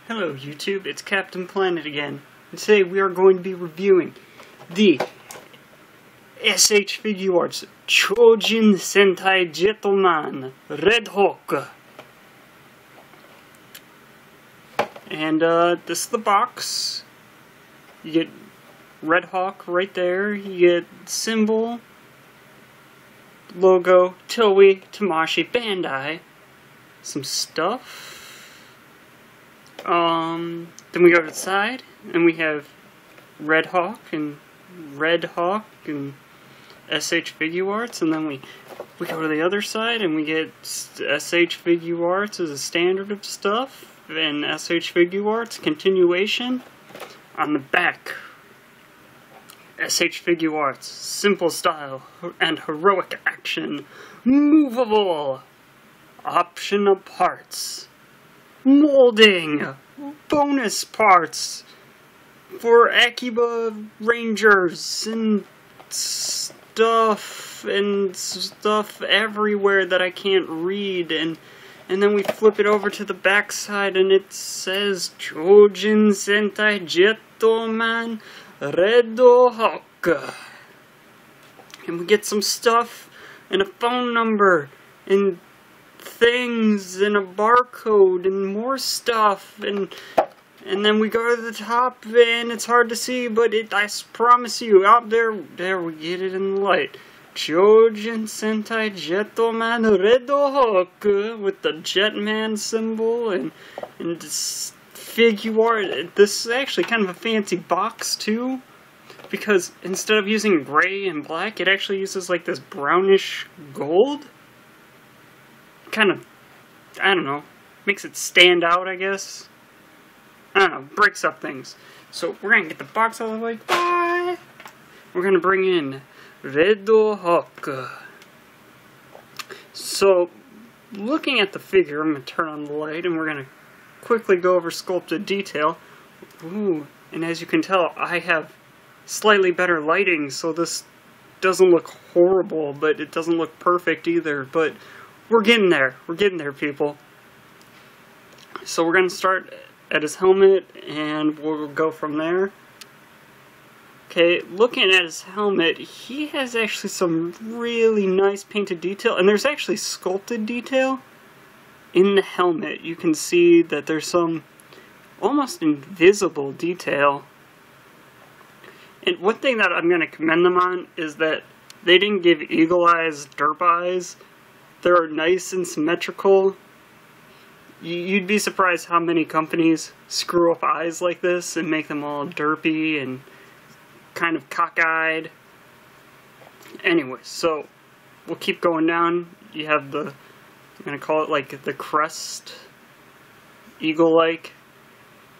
Hello YouTube, it's Captain Planet again, and today we are going to be reviewing the SHFiguarts Chojin Sentai Gentleman Red Hawk. And this is the box. You get Red Hawk right there, you get symbol, logo, Toei, Tamashii, Bandai, some stuff. Then we go to the side, and we have Red Hawk and SHFiguarts, and then we go to the other side, and we get SHFiguarts as a standard of stuff, and SHFiguarts continuation on the back. SHFiguarts, simple style and heroic action, movable, optional parts. Molding, bonus parts for Akiba Rangers and stuff everywhere that I can't read, and then we flip it over to the back side and it says Chojin Sentai Gentleman Red Hawk, and we get some stuff and a phone number and things and a barcode and more stuff, and then we go to the top and it's hard to see, but I promise you, out there we get it in the light. Chojin Sentai Gentleman Red Hawk with the Jetman symbol and this Figuart. This is actually kind of a fancy box too, because instead of using gray and black, it actually uses like this brownish gold. Kind of, I don't know, makes it stand out, I guess. I don't know, breaks up things. So we're gonna get the box out of the way. Bye! We're gonna bring in Red Hawk. So, looking at the figure, I'm gonna turn on the light and we're gonna quickly go over sculpted detail. Ooh, and as you can tell, I have slightly better lighting, so this doesn't look horrible, but it doesn't look perfect either. But we're getting there, people. So we're going to start at his helmet, and we'll go from there. Okay, looking at his helmet, he has actually some really nice painted detail, and there's actually sculpted detail in the helmet. You can see that there's some almost invisible detail. And one thing that I'm going to commend them on is that they didn't give eagle eyes derp eyes. They're nice and symmetrical. You'd be surprised how many companies screw up eyes like this and make them all derpy and kind of cockeyed. Anyway, so we'll keep going down. You have the, I'm going to call it like the crest, eagle-like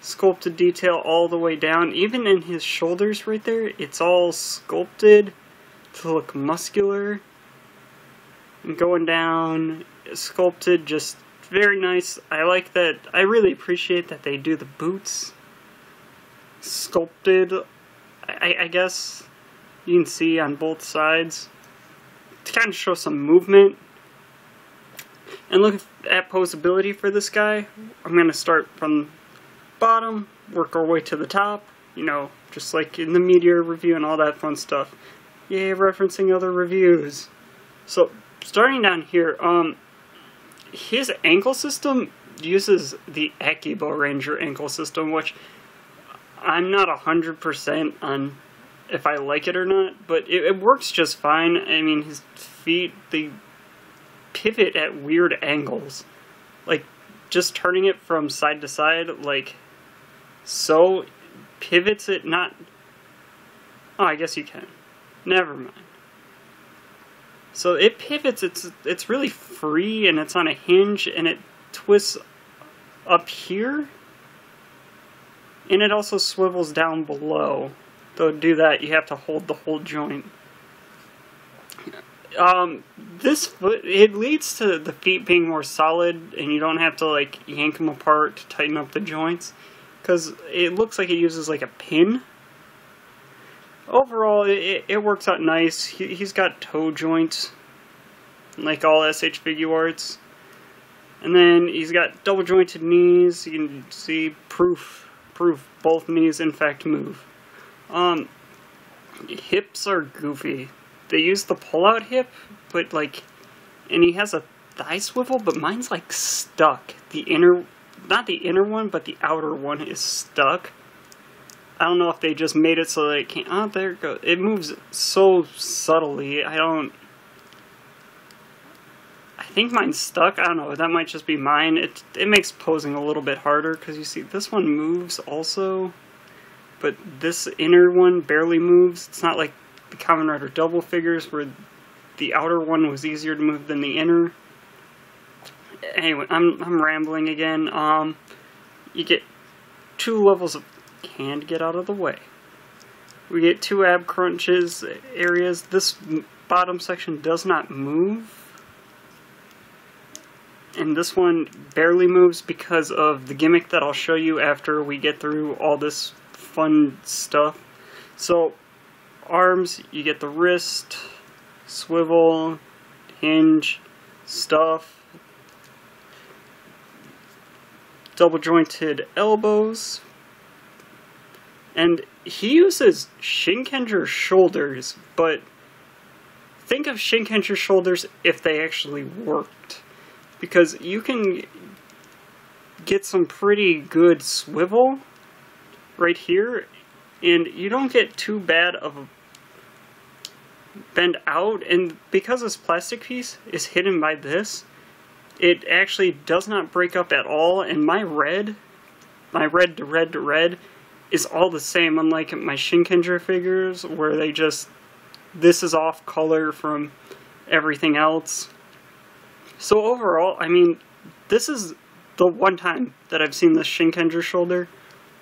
sculpted detail all the way down. Even in his shoulders right there, it's all sculpted to look muscular. And going down, sculpted, just very nice. I like that. I really appreciate that they do the boots sculpted. I guess you can see on both sides to kind of show some movement. And look at posability for this guy. I'm going to start from bottom, work our way to the top, you know, just like in the media review and all that fun stuff. Yay, referencing other reviews. So, starting down here, his ankle system uses the Akiba Ranger ankle system, which I'm not 100% on if I like it or not, but it works just fine. I mean, his feet, they pivot at weird angles. Like, just turning it from side to side, like, so, pivots it not... Oh, I guess you can. Never mind. So it pivots, it's really free, and it's on a hinge, and it twists up here, and it also swivels down below. Though to do that, you have to hold the whole joint. This foot, it leads to the feet being more solid, and you don't have to like yank them apart to tighten up the joints, because it looks like it uses like a pin. Overall, it works out nice. He's got toe joints, like all SHFiguarts. And then he's got double jointed knees. You can see proof both knees in fact move. Hips are goofy. They use the pull-out hip, but like, and he has a thigh swivel, but mine's like stuck. The inner, not the inner one, but the outer one is stuck. I don't know if they just made it so that it can't, oh, there it goes. It moves so subtly, I think mine's stuck. I don't know, that might just be mine. It makes posing a little bit harder, because you see, this one moves also, but this inner one barely moves. It's not like the Kamen Rider double figures, where the outer one was easier to move than the inner. Anyway, I'm rambling again. You get 2 levels of hand, get out of the way. We get 2 ab crunches areas. This bottom section does not move. And this one barely moves because of the gimmick that I'll show you after we get through all this fun stuff. So, arms, you get the wrist, swivel, hinge, stuff, double jointed elbows, and he uses Shinkenger shoulders, but think of Shinkenger shoulders if they actually worked, because you can get some pretty good swivel right here, and you don't get too bad of a bend out, and because this plastic piece is hidden by this, it actually does not break up at all, and my red to red to red is all the same, unlike my Shinkenger figures, where they just, this is off color from everything else. So overall, I mean, this is the one time that I've seen this Shinkenger shoulder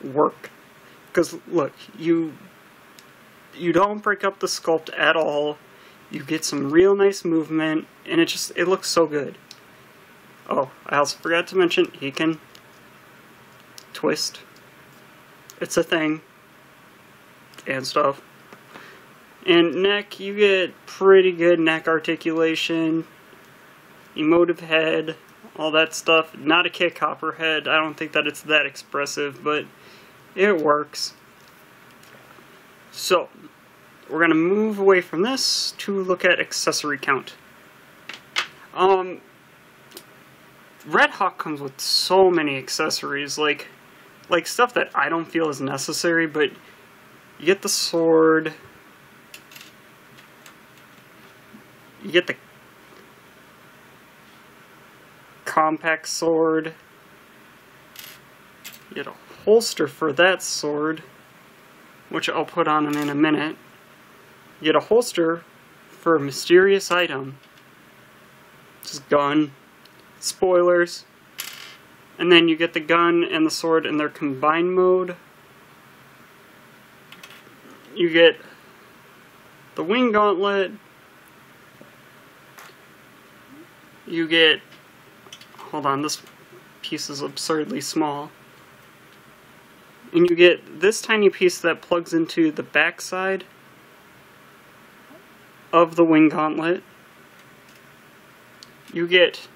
work. Because, look, you don't break up the sculpt at all, you get some real nice movement, and it looks so good. Oh, I also forgot to mention, he can twist. It's a thing. And stuff. And neck, you get pretty good neck articulation, emotive head, all that stuff. Not a kick hopper head, I don't think that it's that expressive, but it works. So, we're going to move away from this to look at accessory count. Red Hawk comes with so many accessories, like stuff that I don't feel is necessary, but you get the sword, you get the compact sword, you get a holster for that sword, which I'll put on him in a minute. You get a holster for a mysterious item, just gun, spoilers, and then you get the gun and the sword in their combined mode. You get the wing gauntlet, you get, hold on, this piece is absurdly small, and you get this tiny piece that plugs into the backside of the wing gauntlet. You get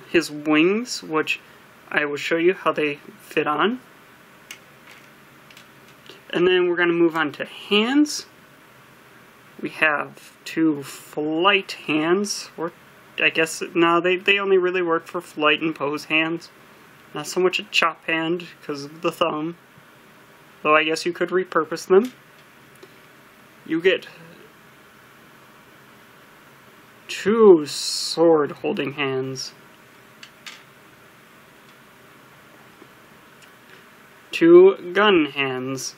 his wings, which I will show you how they fit on. And then we're going to move on to hands. We have 2 flight hands, or I guess, no, they only really work for flight and pose hands. Not so much a chop hand, because of the thumb. Though I guess you could repurpose them. You get 2 sword holding hands. 2 gun hands.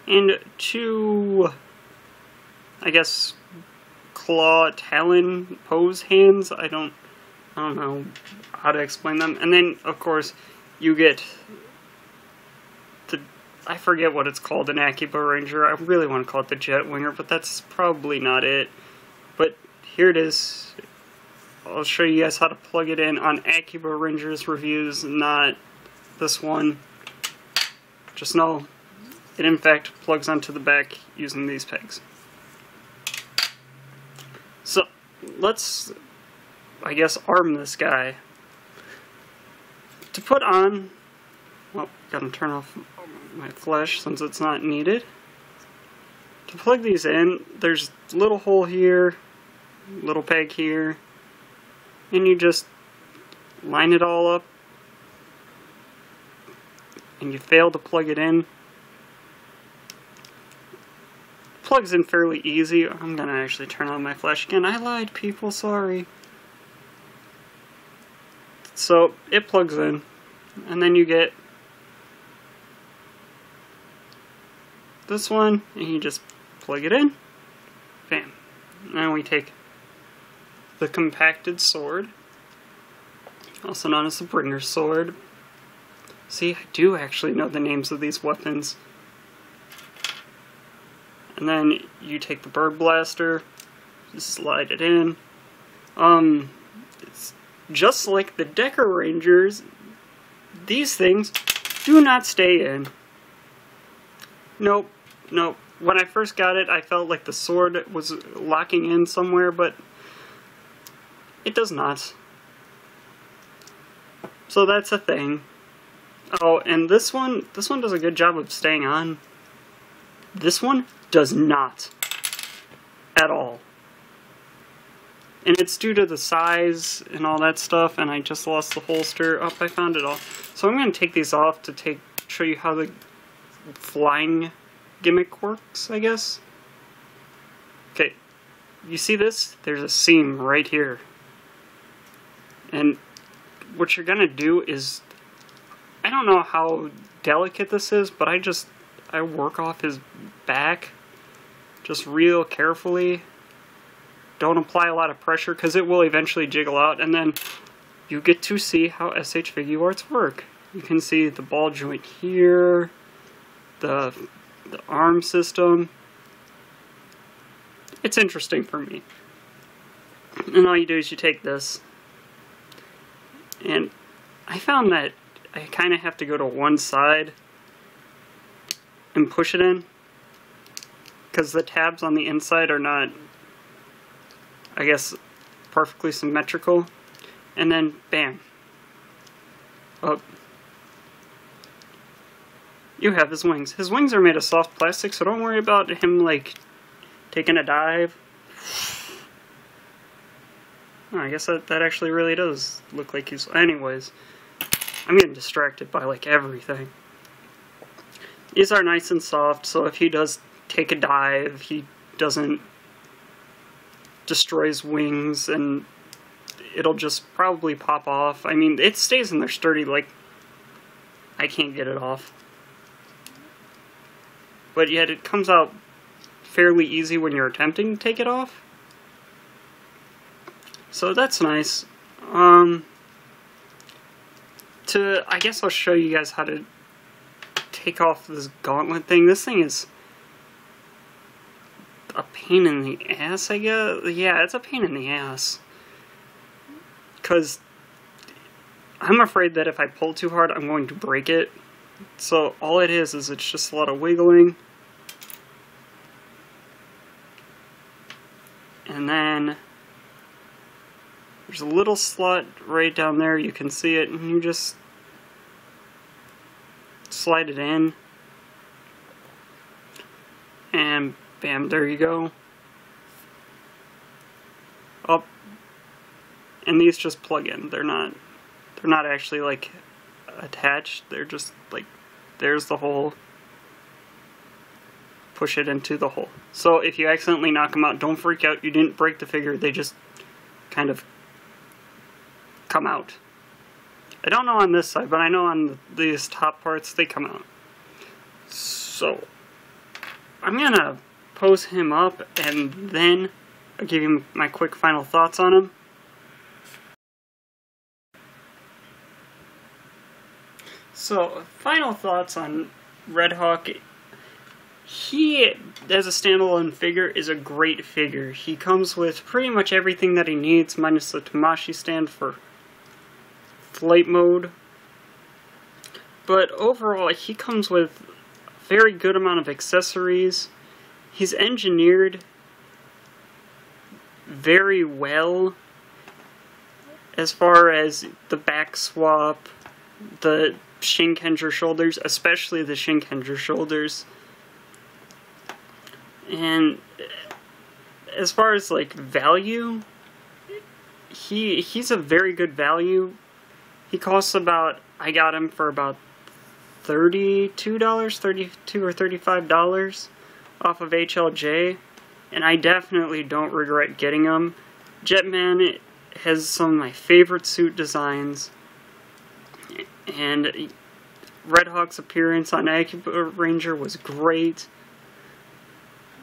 And 2, I guess, claw, talon, pose hands. I don't know how to explain them. And then, of course, you get the, I forget what it's called, an Akiba Ranger. I really want to call it the Jet Winger, but that's probably not it. But here it is. I'll show you guys how to plug it in on Akiba Rangers reviews, not this one. Just know it in fact plugs onto the back using these pegs. So, let's, I guess, arm this guy. To put on, well, gotta turn off my flash since it's not needed. To plug these in, there's a little hole here, little peg here, and you just line it all up, and you fail to plug it in. Plugs in fairly easy. I'm gonna actually turn on my flash again. I lied, people, sorry. So, it plugs in, and then you get this one, and you just plug it in. Bam. Now we take the compacted sword, also known as the bringer's sword. See, I do actually know the names of these weapons. And then you take the bird blaster, just slide it in. It's just like the Decker Rangers, these things do not stay in. Nope, nope. When I first got it, I felt like the sword was locking in somewhere, but it does not. So that's a thing. Oh, and this one does a good job of staying on. This one does not. At all. And it's due to the size and all that stuff, and I just lost the holster. Oh, I found it all. So I'm going to take these off to show you how the flying gimmick works, I guess. Okay, you see this? There's a seam right here. And what you're going to do is, I don't know how delicate this is, but I work off his back just real carefully. Don't apply a lot of pressure because it will eventually jiggle out, and then you get to see how SHFiguarts work. You can see the ball joint here, the arm system. It's interesting for me. And all you do is you take this, and I found that I kind of have to go to one side and push it in, because the tabs on the inside are not, I guess, perfectly symmetrical. And then, bam. Up. You have his wings. His wings are made of soft plastic, so don't worry about him, like, taking a dive. Oh, I guess that actually really does look like he's... Anyways, I'm getting distracted by, like, everything. These are nice and soft, so if he does take a dive, he doesn't destroy his wings, and it'll just probably pop off. I mean, it stays in there sturdy, like, I can't get it off. But yet it comes out fairly easy when you're attempting to take it off. So that's nice. I guess I'll show you guys how to take off this gauntlet thing. This thing is a pain in the ass, I guess. Yeah, it's a pain in the ass. Because I'm afraid that if I pull too hard, I'm going to break it. So all it is it's just a lot of wiggling. And then there's a little slot right down there. You can see it, and you just slide it in. And bam, there you go. Up. And these just plug in. They're not actually like attached. They're just like, there's the hole. Push it into the hole. So if you accidentally knock them out, don't freak out. You didn't break the figure. They just kind of come out. I don't know on this side, but I know on these top parts they come out. So I'm gonna pose him up, and then I'll give you my quick final thoughts on him. So, final thoughts on Red Hawk. He, as a standalone figure, is a great figure. He comes with pretty much everything that he needs, minus the Tamashi stand for flight mode. But overall, he comes with very good amount of accessories. He's engineered very well as far as the back swap, the Shinkenger shoulders, especially the Shinkenger shoulders. And as far as like value, he's a very good value. He costs about, I got him for about $32 or $35 off of HLJ, and I definitely don't regret getting him. Jetman has some of my favorite suit designs, and Red Hawk's appearance on AccuRanger was great.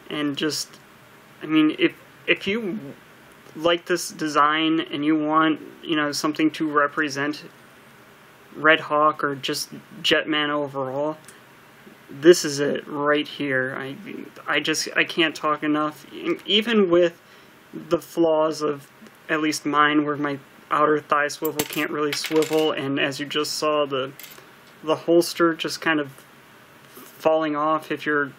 And just, I mean, if you like this design and you want, you know, something to represent Red Hawk or just Jetman overall, this is it right here. I can't talk enough. Even with the flaws of, at least mine, where my outer thigh swivel can't really swivel, and as you just saw, the holster just kind of falling off if you're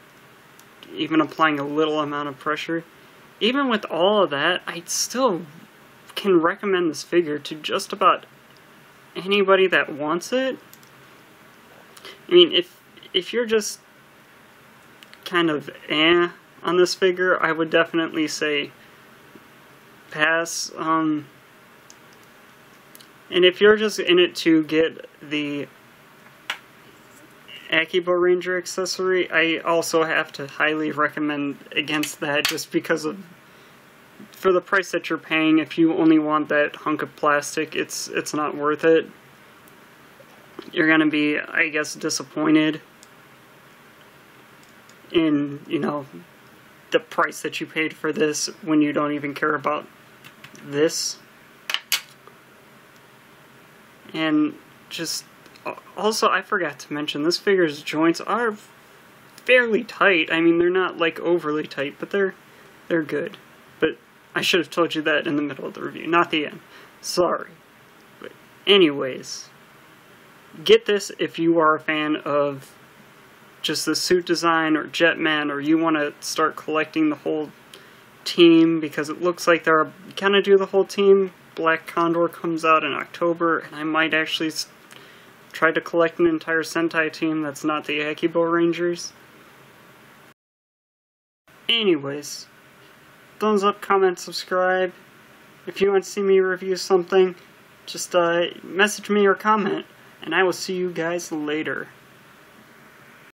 even applying a little amount of pressure. Even with all of that, I still can recommend this figure to just about anybody that wants it. I mean, if you're just kind of on this figure, I would definitely say pass. And if you're just in it to get the AccuRanger accessory, I also have to highly recommend against that, just because of, for the price that you're paying, if you only want that hunk of plastic, it's not worth it. You're gonna be, I guess, disappointed in, you know, the price that you paid for this when you don't even care about this. And just, also, I forgot to mention, this figure's joints are fairly tight. I mean, they're not, like, overly tight, but they're good. But I should have told you that in the middle of the review, not the end. Sorry. But anyways, get this if you are a fan of just the suit design or Jetman, or you want to start collecting the whole team, because it looks like they're gonna do the whole team. Black Condor comes out in October, and I might actually try to collect an entire Sentai team that's not the AccuRangers. Anyways, thumbs up, comment, subscribe. If you want to see me review something, just message me or comment, and I will see you guys later.